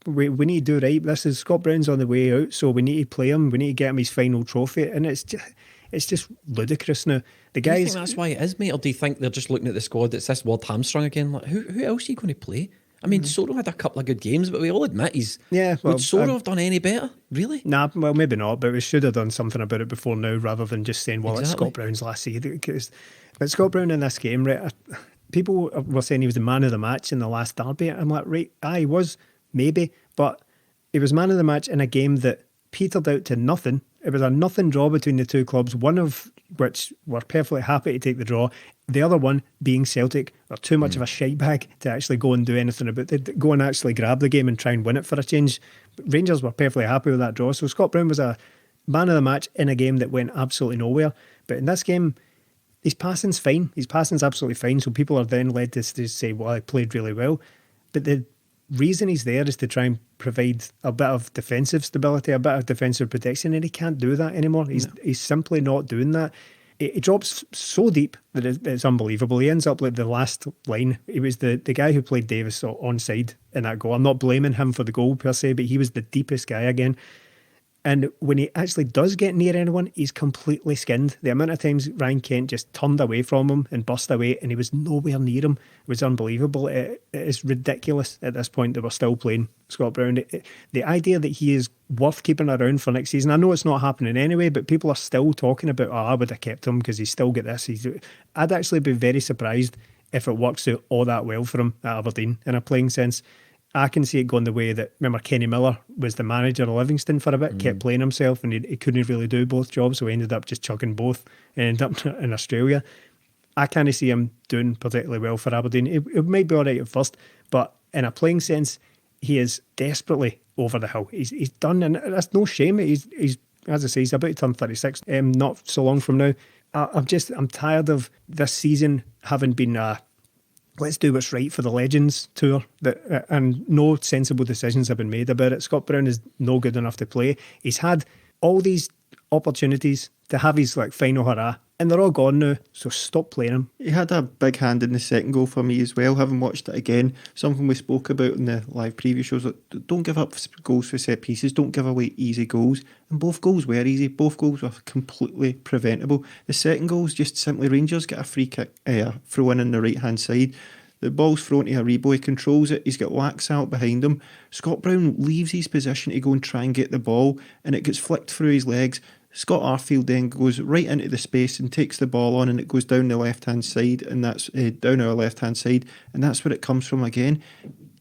We need to do right. This is Scott Brown's on the way out, so we need to play him. We need to get him his final trophy, and it's just ludicrous now. The guys. Do you think that's why it is, mate, or do you think they're just looking at the squad? It's this word hamstrung again. Like, who else are you going to play? I mean, Soro had a couple of good games, but we all admit would Soro have done any better? Really? Nah, well, maybe not, but we should have done something about it before now rather than just saying, well, It's Scott Brown's last season. But Scott Brown in this game, right, people were saying he was the man of the match in the last derby. I'm like, right, he was, maybe, but he was man of the match in a game that petered out to nothing. It was a nothing draw between the two clubs, one of which were perfectly happy to take the draw. The other one being Celtic are too much of a shite bag to actually go and do anything about it, go and actually grab the game and try and win it for a change. But Rangers were perfectly happy with that draw. So Scott Brown was a man of the match in a game that went absolutely nowhere. But in this game, his passing's fine. His passing's absolutely fine. So people are then led to say, well, he played really well. But the reason he's there is to try and provide a bit of defensive stability, a bit of defensive protection, and he can't do that anymore. He's simply not doing that. He drops so deep that it's unbelievable. He ends up like the last line. He was the guy who played Davis onside in that goal. I'm not blaming him for the goal per se, but he was the deepest guy again. And when he actually does get near anyone, he's completely skinned. The amount of times Ryan Kent just turned away from him and burst away, and he was nowhere near him, was unbelievable. It is ridiculous at this point that we're still playing Scott Brown. The idea that he is worth keeping around for next season, I know it's not happening anyway, but people are still talking about, I would have kept him because he's still got this. I'd actually be very surprised if it works out all that well for him at Aberdeen in a playing sense. I can see it going the way that, remember, Kenny Miller was the manager of Livingston for a bit, kept playing himself, and he couldn't really do both jobs, so he ended up just chucking both and ended up in Australia. I can't see him doing particularly well for Aberdeen. It might be all right at first, but in a playing sense, he is desperately over the hill. He's done, and that's no shame. He's as I say, he's about to turn 36, not so long from now. I'm tired of this season having been let's do what's right for the Legends tour, and no sensible decisions have been made about it. Scott Brown is no good enough to play. He's had all these opportunities to have his final hurrah, And they're all gone now, so stop playing him. He had a big hand in the second goal for me as well, having watched it again. Something we spoke about in the live preview shows, like, don't give up goals for set pieces, don't give away easy goals. And both goals were easy, both goals were completely preventable. The second goal is just simply Rangers get a free kick, throw in the right hand side. The ball's thrown to Aribo, he controls it, he's got Laxalt behind him. Scott Brown leaves his position to go and try and get the ball, and it gets flicked through his legs. Scott Arfield then goes right into the space and takes the ball on, and it goes down the left-hand side, and that's down our left-hand side, and that's where it comes from again.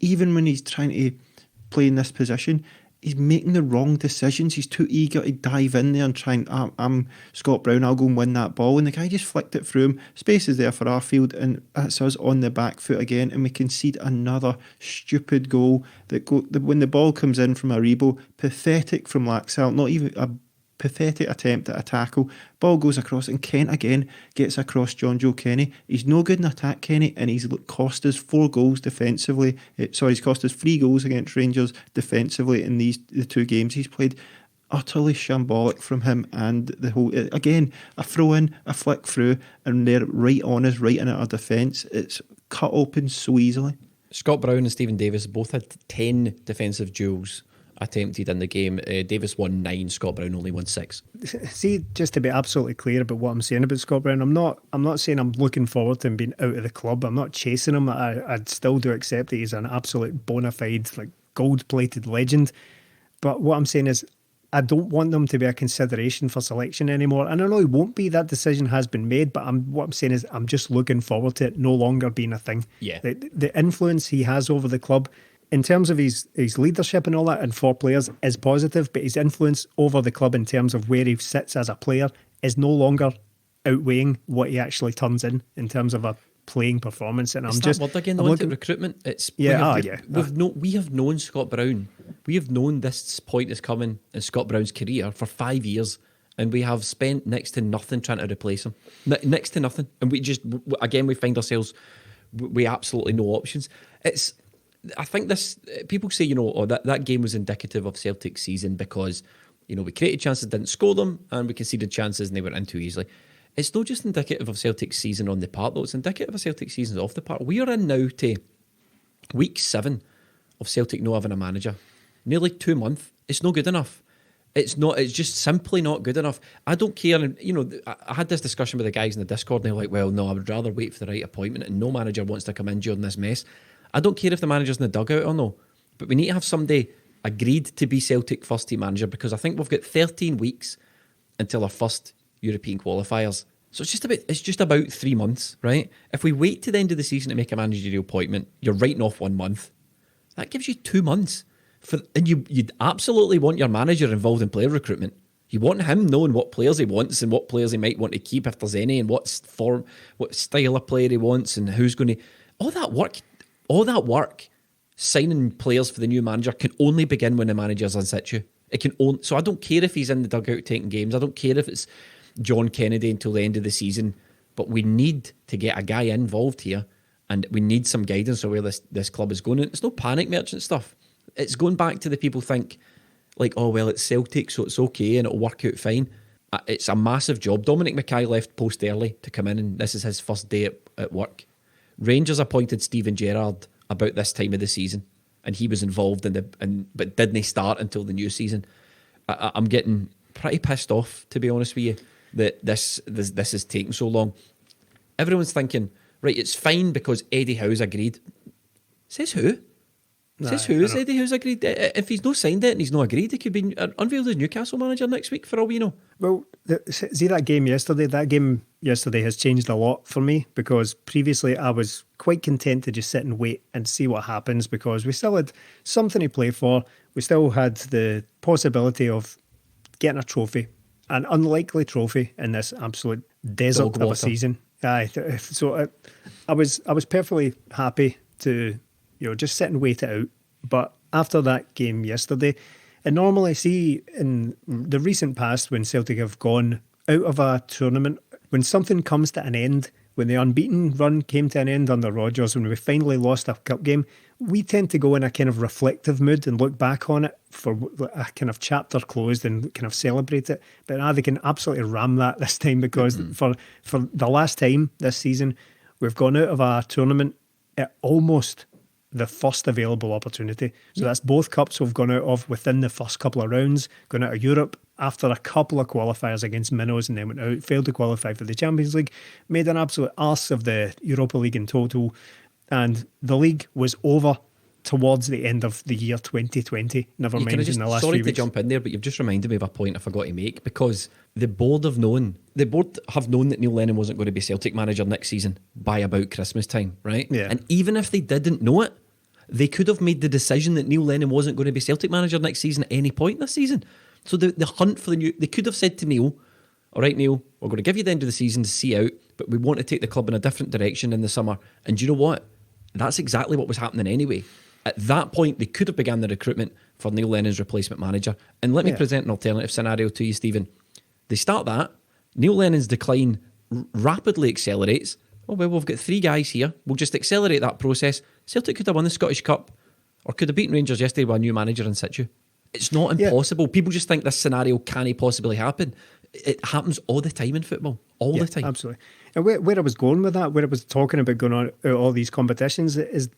Even when he's trying to play in this position, he's making the wrong decisions. He's too eager to dive in there and try and, I'm Scott Brown, I'll go and win that ball, and the guy just flicked it through him. Space is there for Arfield, and that's us on the back foot again, and we concede another stupid goal. When the ball comes in from Aribo, pathetic from Laxalt, not even a pathetic attempt at a tackle. Ball goes across, and Kent again gets across John Joe Kenny. He's no good in attack, Kenny, and he's cost us 4 goals defensively. He's cost us 3 goals against Rangers defensively in the 2 games he's played. Utterly shambolic from him, and the whole, again, a throw in, a flick through, and they're right on us, right in our defence. It's cut open so easily. Scott Brown and Stephen Davis both had 10 defensive duels attempted in the game. Davis won 9, Scott Brown only won 6. See, just to be absolutely clear about what I'm saying about Scott Brown, I'm not saying I'm looking forward to him being out of the club. I'm not chasing him. I'd still do accept that he's an absolute bona fide, like, gold-plated legend. But what I'm saying is, I don't want them to be a consideration for selection anymore. And I know he won't be. That decision has been made. But what I'm saying is, I'm just looking forward to it no longer being a thing. Yeah. The influence he has over the club, in terms of his leadership and all that, and for players, is positive, but his influence over the club in terms of where he sits as a player is no longer outweighing what he actually turns in terms of a playing performance. And it's that word again, though, into recruitment. It's we have known Scott Brown. We have known this point is coming in Scott Brown's career for 5 years, and we have spent next to nothing trying to replace him. Next to nothing, and we find ourselves with absolutely no options. I think people say, that game was indicative of Celtic's season because, we created chances, didn't score them, and we conceded chances and they went in too easily. It's not just indicative of Celtic's season on the park, though. It's indicative of Celtic's season off the park. We are in now to week 7 of Celtic not having a manager. Nearly 2 months. It's not good enough. It's just simply not good enough. I don't care. And, I had this discussion with the guys in the Discord, and they're like, well, no, I would rather wait for the right appointment, and no manager wants to come in during this mess. I don't care if the manager's in the dugout or no, but we need to have somebody agreed to be Celtic first team manager, because I think we've got 13 weeks until our first European qualifiers. So it's just about 3 months, right? If we wait to the end of the season to make a managerial appointment, you're writing off 1 month. That gives you 2 months. And you'd absolutely want your manager involved in player recruitment. You want him knowing what players he wants and what players he might want to keep if there's any, and what style of player he wants, and who's going to... All that work, signing players for the new manager, can only begin when the manager's in situ. So I don't care if he's in the dugout taking games. I don't care if it's John Kennedy until the end of the season. But we need to get a guy involved here, and we need some guidance on where this club is going. And it's no panic merchant stuff. It's going back to the people think, like, oh, well, it's Celtic, so it's okay and it'll work out fine. It's a massive job. Dominic Mackay left post early to come in, and this is his first day at work. Rangers appointed Steven Gerrard about this time of the season, and he was involved but didn't start until the new season. I'm getting pretty pissed off, to be honest with you, that this is taking so long. Everyone's thinking, right, it's fine because Eddie Howe's agreed. Says who? Says who is Eddie Howe's agreed? If he's not signed it and he's not agreed, he could be unveiled as Newcastle manager next week, for all we know. Well, see that game yesterday? That game yesterday has changed a lot for me, because previously I was quite content to just sit and wait and see what happens, because we still had something to play for. We still had the possibility of getting a trophy, an unlikely trophy in this absolute desert of a season. Aye, so I was perfectly happy to just sit and wait it out. But after that game yesterday, and normally see in the recent past when Celtic have gone out of a tournament, when something comes to an end when the unbeaten run came to an end under Rodgers, when we finally lost a cup game, we tend to go in a kind of reflective mood and look back on it for a kind of chapter closed and kind of celebrate it. But they can absolutely ram that this time, because for the last time this season, we've gone out of a tournament at almost the first available opportunity. So that's both cups we've gone out of within the first couple of rounds, gone out of Europe after a couple of qualifiers against minnows, and then went out, failed to qualify for the Champions League, made an absolute arse of the Europa League in total, and the league was over towards the end of the year 2020, never mind in the last few weeks. Sorry to jump in there, but you've just reminded me of a point I forgot to make, because the board have known that Neil Lennon wasn't going to be Celtic manager next season by about Christmas time, right? Yeah. And even if they didn't know it, they could have made the decision that Neil Lennon wasn't going to be Celtic manager next season at any point this season. So the hunt for the new, they could have said to Neil, all right, Neil, we're going to give you the end of the season to see out, but we want to take the club in a different direction in the summer. And do you know what? That's exactly what was happening anyway. At that point, they could have begun the recruitment for Neil Lennon's replacement manager. And let me present an alternative scenario to you, Stephen. They start that, Neil Lennon's decline rapidly accelerates. Oh, well, we've got 3 guys here. We'll just accelerate that process. Celtic could have won the Scottish Cup, or could have beaten Rangers yesterday with a new manager in situ. It's not impossible. People just think this scenario can't possibly happen. It happens all the time in football. All the time. Absolutely. And where I was going with that, where I was talking about going on all these competitions, is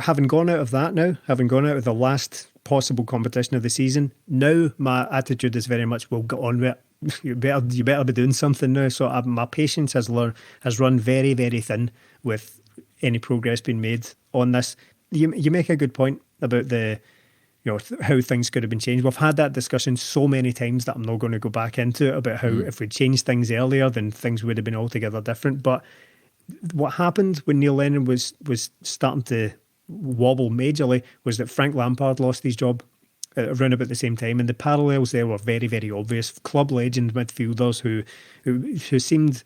having gone out of that now, having gone out of the last possible competition of the season, now my attitude is very much, we'll get on with it. You better be doing something now. So my patience has run very, very thin with any progress being made on this. You make a good point about how things could have been changed. We've had that discussion so many times that I'm not going to go back into it, about how if we changed things earlier, then things would have been altogether different. But what happened when Neil Lennon was starting to wobble majorly was that Frank Lampard lost his job around about the same time, and the parallels there were very, very obvious. Club legend midfielders who seemed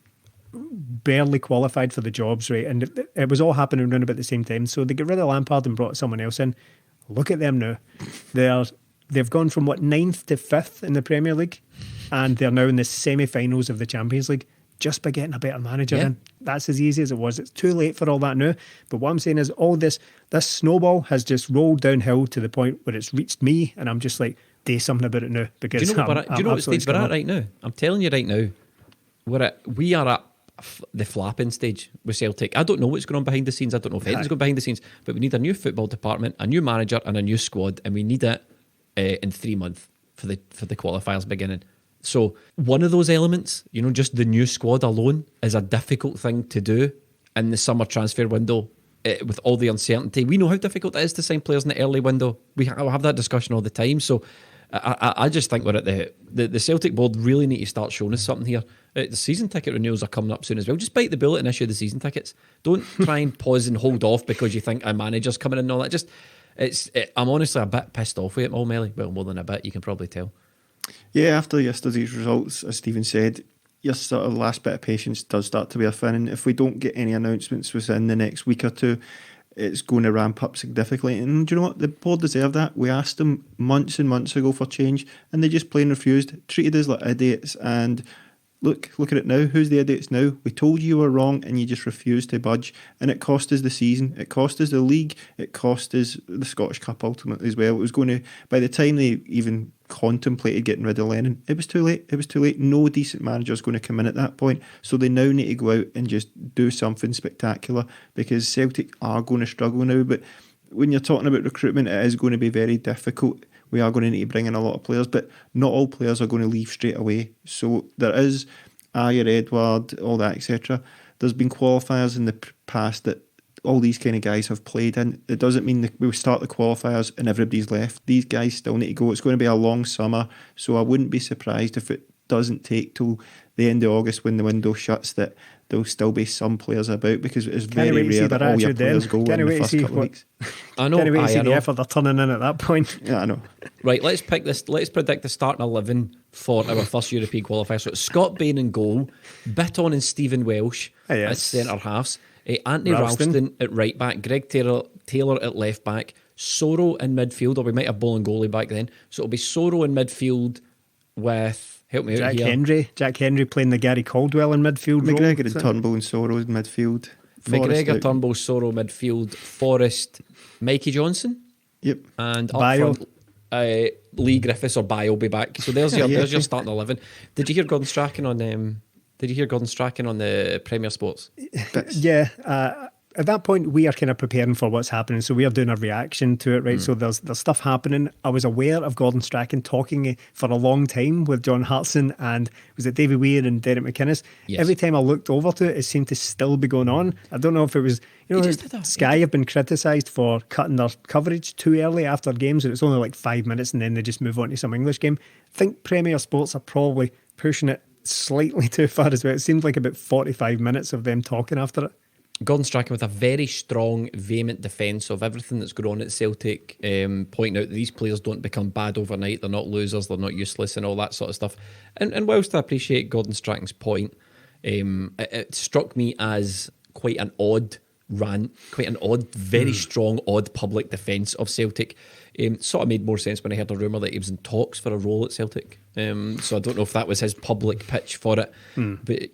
barely qualified for the jobs, right? And it was all happening around about the same time. So they get rid of Lampard and brought someone else in. Look at them now. They've gone from 9th to 5th in the Premier League, and they're now in the semi-finals of the Champions League, just by getting a better manager in. That's as easy as it was. It's too late for all that now. But what I'm saying is, all this snowball has just rolled downhill to the point where it's reached me, and I'm just like, do something about it now. Because do you know what stage we're at right now? I'm telling you right now, we are at the flapping stage with Celtic. I don't know what's going on behind the scenes. I don't know if anything's going behind the scenes, but we need a new football department, a new manager, and a new squad, and we need it in 3 months for the qualifiers beginning. So one of those elements, just the new squad alone, is a difficult thing to do in the summer transfer window with all the uncertainty. We know how difficult it is to sign players in the early window. We have that discussion all the time. So I just think we're at the Celtic board really need to start showing us something here. The season ticket renewals are coming up soon as well. Just bite the bullet and issue the season tickets. Don't try and pause and hold off because you think a manager's coming in and all that. I'm honestly a bit pissed off with it all, Melly. Well, more than a bit, you can probably tell. Yeah, after yesterday's results, as Stephen said, your sort of last bit of patience does start to wear thin. And if we don't get any announcements within the next week or two, it's going to ramp up significantly. And do you know what? The board deserve that. We asked them months and months ago for change, and they just plain refused, treated us like idiots. And look at it now. Who's the idiots now? We told you were wrong, and you just refused to budge. And it cost us the season. It cost us the league. It cost us the Scottish Cup ultimately as well. It was going to, by the time they even contemplated getting rid of Lennon, it was too late. It was too late. No decent manager is going to come in at that point. So they now need to go out and just do something spectacular, because Celtic are going to struggle now. But when you're talking about recruitment, it is going to be very difficult. We are going to need to bring in a lot of players, but not all players are going to leave straight away. So there is Ayer, Edouard, all that, etc. There's been qualifiers in the past that all these kind of guys have played in. It doesn't mean that we'll start the qualifiers and everybody's left. These guys still need to go. It's going to be a long summer, so I wouldn't be surprised if it doesn't take till the end of August when the window shuts that there'll still be some players about, because it's very rare that all your players go in the first couple of weeks. I know. Can't wait to see the effort they're turning in at that point. Yeah, I know. Right, let's predict the starting 11 for our first European qualifier. So it's Scott Bain in goal, Bitton and Stephen Welsh as centre halves, Anthony Ralston at right back, Greg Taylor at left back, Soro in midfield, or we might have Bolingoli back then. So it'll be Soro in midfield with Help me out here. Jack Henry playing the Gary Caldwell in midfield. McGregor and Turnbull and Sorrow in midfield. McGregor, Turnbull, Sorrow midfield. Forrest, Mikey Johnson. Yep. And up Bio. front, Leigh Griffiths or Bio will be back. So there's your starting 11. Did you hear Gordon Strachan on the Premier Sports? Yeah. At that point, we are kind of preparing for what's happening, so we are doing a reaction to it, right? So there's stuff happening. I was aware of Gordon Strachan talking for a long time with John Hartson and was it Davy Weir and Derek McInnes? Yes. Every time I looked over to it, it seemed to still be going on. I don't know if it was, Sky have been criticised for cutting their coverage too early after games, and it's only like 5 minutes and then they just move on to some English game. I think Premier Sports are probably pushing it slightly too far as well. It seemed like about 45 minutes of them talking after it. Gordon Strachan with a very strong, vehement defence of everything that's going on at Celtic, pointing out that these players don't become bad overnight, they're not losers, they're not useless and all that sort of stuff. And whilst I appreciate Gordon Strachan's point, it struck me as quite an odd rant, quite an odd, very strong, odd public defence of Celtic. Sort of made more sense when I heard a rumour that he was in talks for a role at Celtic. So I don't know if that was his public pitch for it, but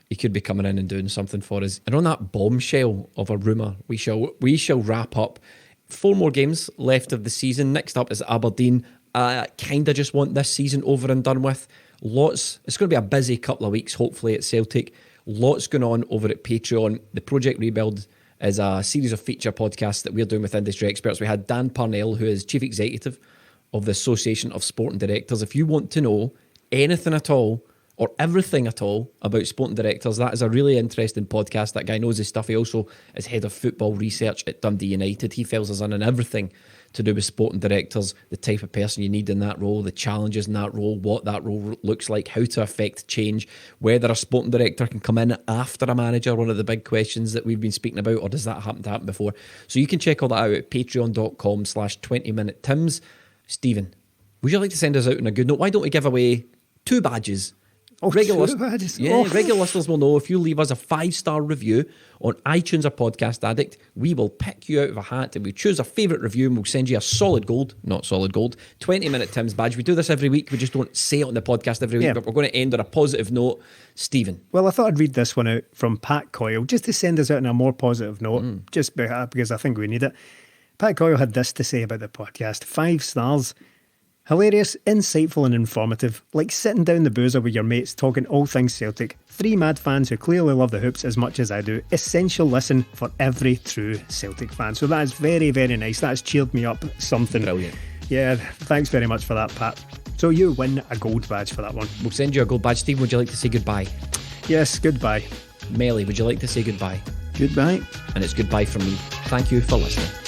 he could be coming in and doing something for us. And on that bombshell of a rumour, we shall wrap up. 4 more games left of the season. Next up is Aberdeen. Kind of just want this season over and done with. It's going to be a busy couple of weeks, hopefully, at Celtic. Lots going on over at Patreon. The Project Rebuild is a series of feature podcasts that we're doing with industry experts. We had Dan Parnell, who is Chief Executive of the Association of Sporting Directors. If you want to know anything at all, or everything at all about sporting directors, that is a really interesting podcast. That guy knows his stuff. He also is head of football research at Dundee United. He fills us in on everything to do with sporting directors, the type of person you need in that role, the challenges in that role, what that role looks like, how to affect change, whether a sporting director can come in after a manager, one of the big questions that we've been speaking about, or does that happen before? So you can check all that out at patreon.com/20minutetims. Stephen, would you like to send us out on a good note? Why don't we give away 2 badges? Regular listeners will know if you leave us a 5-star review on iTunes or Podcast Addict, we will pick you out of a hat and we choose a favourite review and we'll send you a not solid gold, 20-minute Tim's badge. We do this every week. We just don't say it on the podcast every week, but we're going to end on a positive note. Stephen. Well, I thought I'd read this one out from Pat Coyle just to send us out on a more positive note, just because I think we need it. Pat Coyle had this to say about the podcast: 5 stars. Hilarious, insightful and informative, like sitting down the boozer with your mates talking all things Celtic. 3 mad fans who clearly love the hoops as much as I do. Essential listen for every true Celtic fan. So that is very, very nice. That has cheered me up something. Brilliant. Yeah, thanks very much for that, Pat. So you win a gold badge for that one. We'll send you a gold badge. Steve, would you like to say goodbye? Yes, goodbye. Melly, would you like to say goodbye? Goodbye. And it's goodbye from me. Thank you for listening.